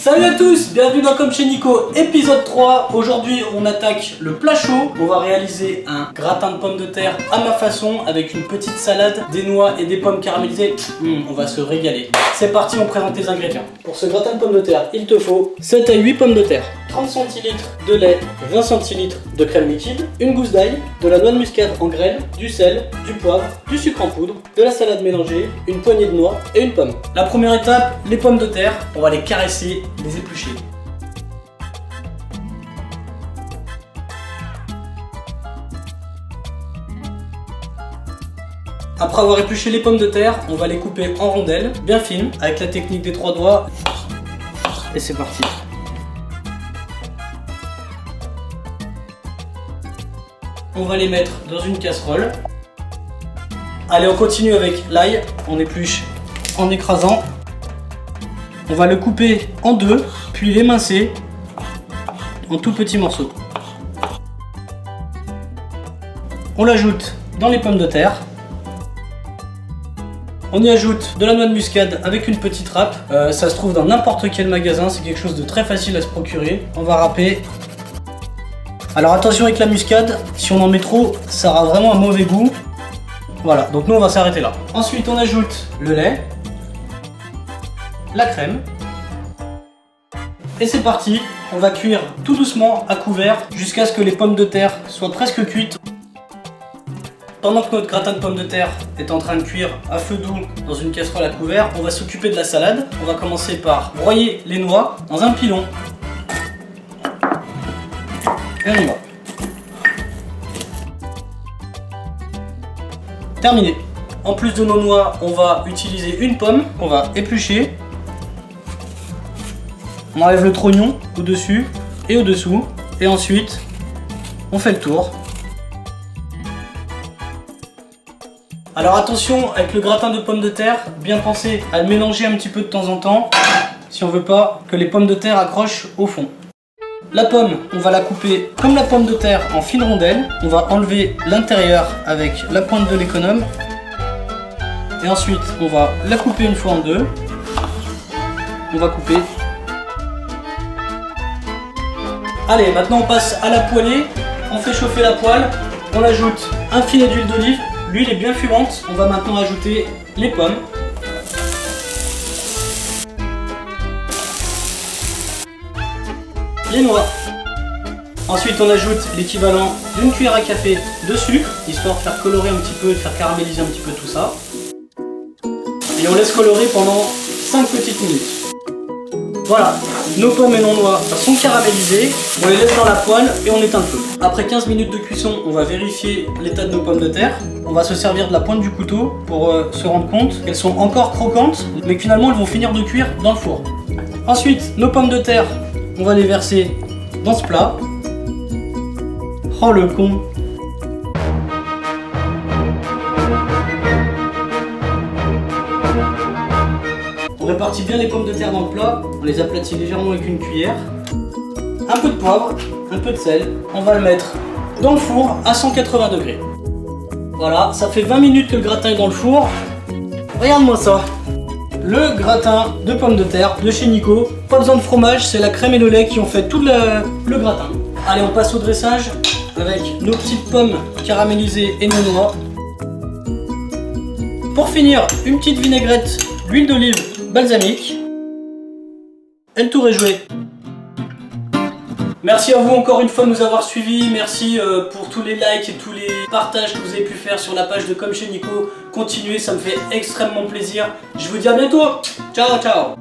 Salut à tous, bienvenue dans Comme chez Nico, épisode 3. Aujourd'hui on attaque le plat chaud. On va réaliser un gratin de pommes de terre à ma façon avec une petite salade, des noix et des pommes caramélisées. On va se régaler. C'est parti, on présente les ingrédients. Pour ce gratin de pommes de terre, il te faut 7 à 8 pommes de terre, 30 centilitres de lait, 20 centilitres de crème liquide, une gousse d'ail, de la noix de muscade en grêle, du sel, du poivre, du sucre en poudre, de la salade mélangée, une poignée de noix et une pomme. La première étape, les pommes de terre, on va les caresser, les éplucher. Après avoir épluché les pommes de terre, on va les couper en rondelles, bien fines, avec la technique des 3 doigts. Et c'est parti. On va les mettre dans une casserole. Allez, on continue avec l'ail. On épluche en écrasant. On va le couper en deux, puis l'émincer en tout petits morceaux. On l'ajoute dans les pommes de terre. On y ajoute de la noix de muscade avec une petite râpe. Ça se trouve dans n'importe quel magasin, c'est quelque chose de très facile à se procurer. On va râper. Alors attention avec la muscade, si on en met trop, ça aura vraiment un mauvais goût. Voilà, donc nous on va s'arrêter là. Ensuite on ajoute le lait, la crème. Et c'est parti, on va cuire tout doucement à couvert jusqu'à ce que les pommes de terre soient presque cuites. Pendant que notre gratin de pommes de terre est en train de cuire à feu doux dans une casserole à couvert, on va s'occuper de la salade. On va commencer par broyer les noix dans un pilon. Et on y va. Terminé. En plus de nos noix, on va utiliser une pomme qu'on va éplucher. On enlève le trognon au-dessus et au-dessous. Et ensuite, on fait le tour. Alors attention, avec le gratin de pommes de terre, bien penser à le mélanger un petit peu de temps en temps, si on veut pas que les pommes de terre accrochent au fond. La pomme, on va la couper comme la pomme de terre en fines rondelles. On va enlever l'intérieur avec la pointe de l'économe. Et ensuite, on va la couper une fois en deux. On va couper. Allez, maintenant on passe à la poêlée. On fait chauffer la poêle. On ajoute un filet d'huile d'olive. L'huile est bien fumante. On va maintenant ajouter les pommes. Les noix. Ensuite on ajoute l'équivalent d'une cuillère à café de sucre, histoire de faire colorer un petit peu, de faire caraméliser un petit peu tout ça. Et on laisse colorer pendant 5 petites minutes. Voilà, nos pommes et nos noix sont caramélisées, on les laisse dans la poêle et on éteint le feu. Après 15 minutes de cuisson, on va vérifier l'état de nos pommes de terre. On va se servir de la pointe du couteau pour se rendre compte qu'elles sont encore croquantes, mais que finalement elles vont finir de cuire dans le four. Ensuite, nos pommes de terre, on va les verser dans ce plat. Oh le con! On répartit bien les pommes de terre dans le plat. On les aplatit légèrement avec une cuillère. Un peu de poivre, un peu de sel. On va le mettre dans le four à 180 degrés. Voilà, ça fait 20 minutes que le gratin est dans le four. Regarde-moi ça! Le gratin de pommes de terre de chez Nico. Pas besoin de fromage, c'est la crème et le lait qui ont fait tout le gratin. Allez, on passe au dressage avec nos petites pommes caramélisées et nos noix. Pour finir, une petite vinaigrette, l'huile d'olive balsamique. Et le tour est joué. Merci à vous encore une fois de nous avoir suivis. Merci pour tous les likes et tous les partages que vous avez pu faire sur la page de Comme chez Nico. Continuez, ça me fait extrêmement plaisir. Je vous dis à bientôt. Ciao, ciao.